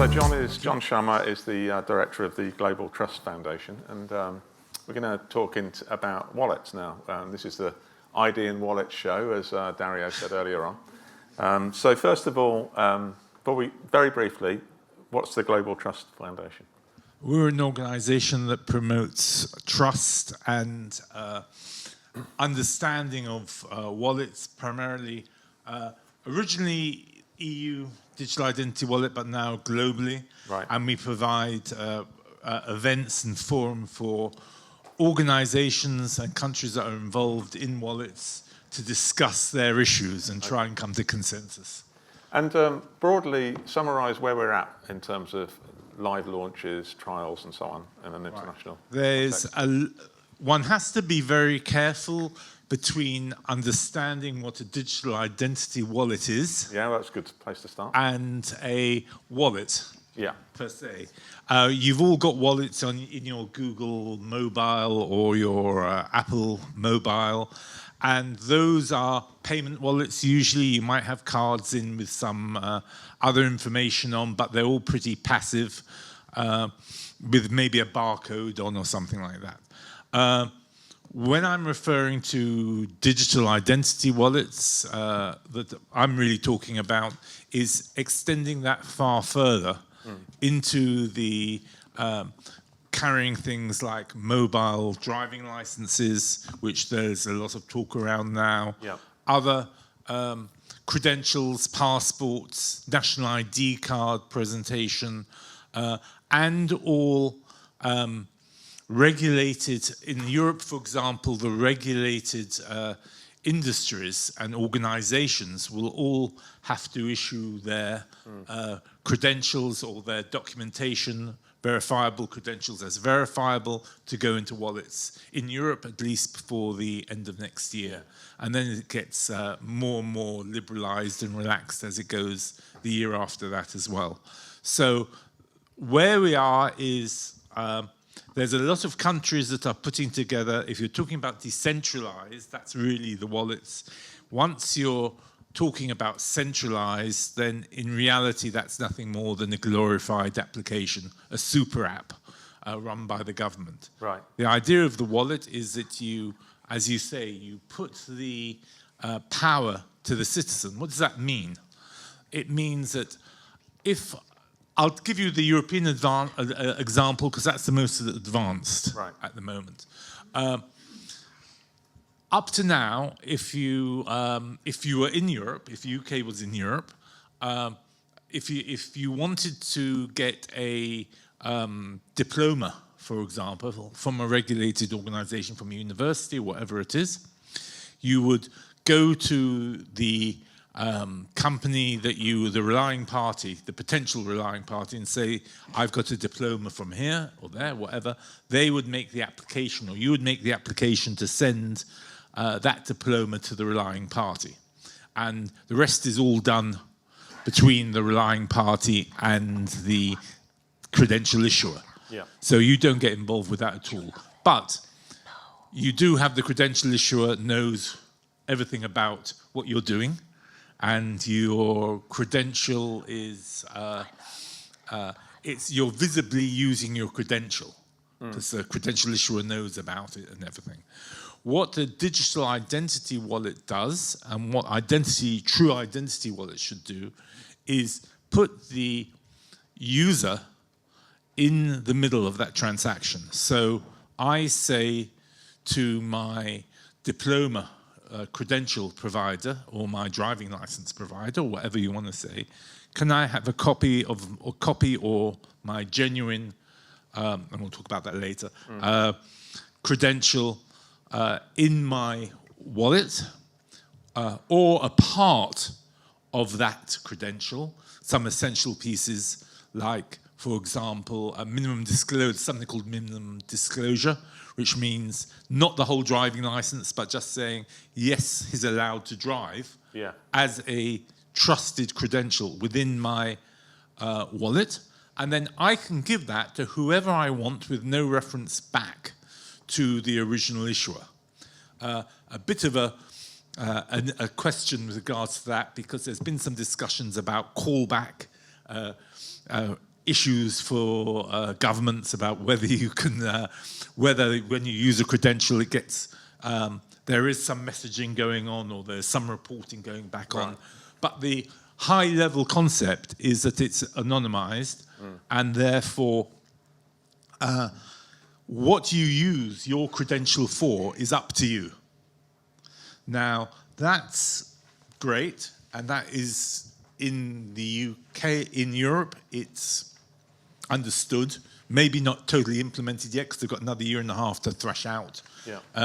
So Jon Shama is the director of the Global Trust Foundation, and we're going to talk about wallets now. This is the ID and Wallet show, as Dario said earlier on. So first of all, very briefly, what's the Global Trust Foundation? We're an organization that promotes trust and understanding of wallets, primarily originally EU digital identity wallet, but now globally. Right. And we provide events and forum for organizations and countries that are involved in wallets to discuss their issues and try and come to consensus. And broadly summarize where we're at in terms of live launches, trials, and so on in an international context. One has to be very careful between understanding what a digital identity wallet is. Yeah, that's a good place to start. And a wallet, yeah, per se. You've all got wallets in your Google mobile or your Apple mobile, and those are payment wallets. Usually you might have cards in with some other information on, but they're all pretty passive, with maybe a barcode on or something like that. When I'm referring to digital identity wallets, that I'm really talking about is extending that far further into the carrying things like mobile driving licenses, which there's a lot of talk around now, yeah. Other credentials, passports, national ID card presentation, and all regulated, in Europe, for example, the regulated industries and organizations will all have to issue their credentials or their documentation, verifiable credentials as verifiable, to go into wallets in Europe, at least before the end of next year. And then it gets more and more liberalized and relaxed as it goes the year after that as well. So where we are is there's a lot of countries that are putting together, if you're talking about decentralized, that's really the wallets. Once you're talking about centralized, then in reality, that's nothing more than a glorified application, a super app run by the government. Right. The idea of the wallet is that you, as you say, you put the power to the citizen. What does that mean? It means that if I'll give you the European example because that's the most advanced at the moment. Up to now, if you were in Europe, if UK was in Europe, if you wanted to get a diploma, for example, from a regulated organization, from a university or whatever it is, you would go to the company that the relying party, the potential relying party, and say, I've got a diploma from here or there, whatever. They would make the application, or you would make the application to send that diploma to the relying party. And the rest is all done between the relying party and the credential issuer. Yeah. So you don't get involved with that at all. But you do have the credential issuer knows everything about what you're doing, and your credential is, you're visibly using your credential because the credential issuer knows about it and everything. What the digital identity wallet does, and what true identity wallet should do, is put the user in the middle of that transaction. So I say to my diploma credential provider or my driving license provider, or whatever you want to say, can I have a copy or my genuine, and we'll talk about that later, credential in my wallet, or a part of that credential, some essential pieces like, for example, a minimum disclosure, something called minimum disclosure, which means not the whole driving license, but just saying, yes, he's allowed to drive as a trusted credential within my wallet. And then I can give that to whoever I want with no reference back to the original issuer. A bit of a question with regards to that, because there's been some discussions about callback issues for governments about whether you can, whether when you use a credential it gets, there is some messaging going on or there's some reporting going back on. But the high-level concept is that it's anonymized, and therefore what you use your credential for is up to you. Now, that's great, and that is in the UK. In Europe, it's understood, maybe not totally implemented yet because they've got another year and a half to thrash out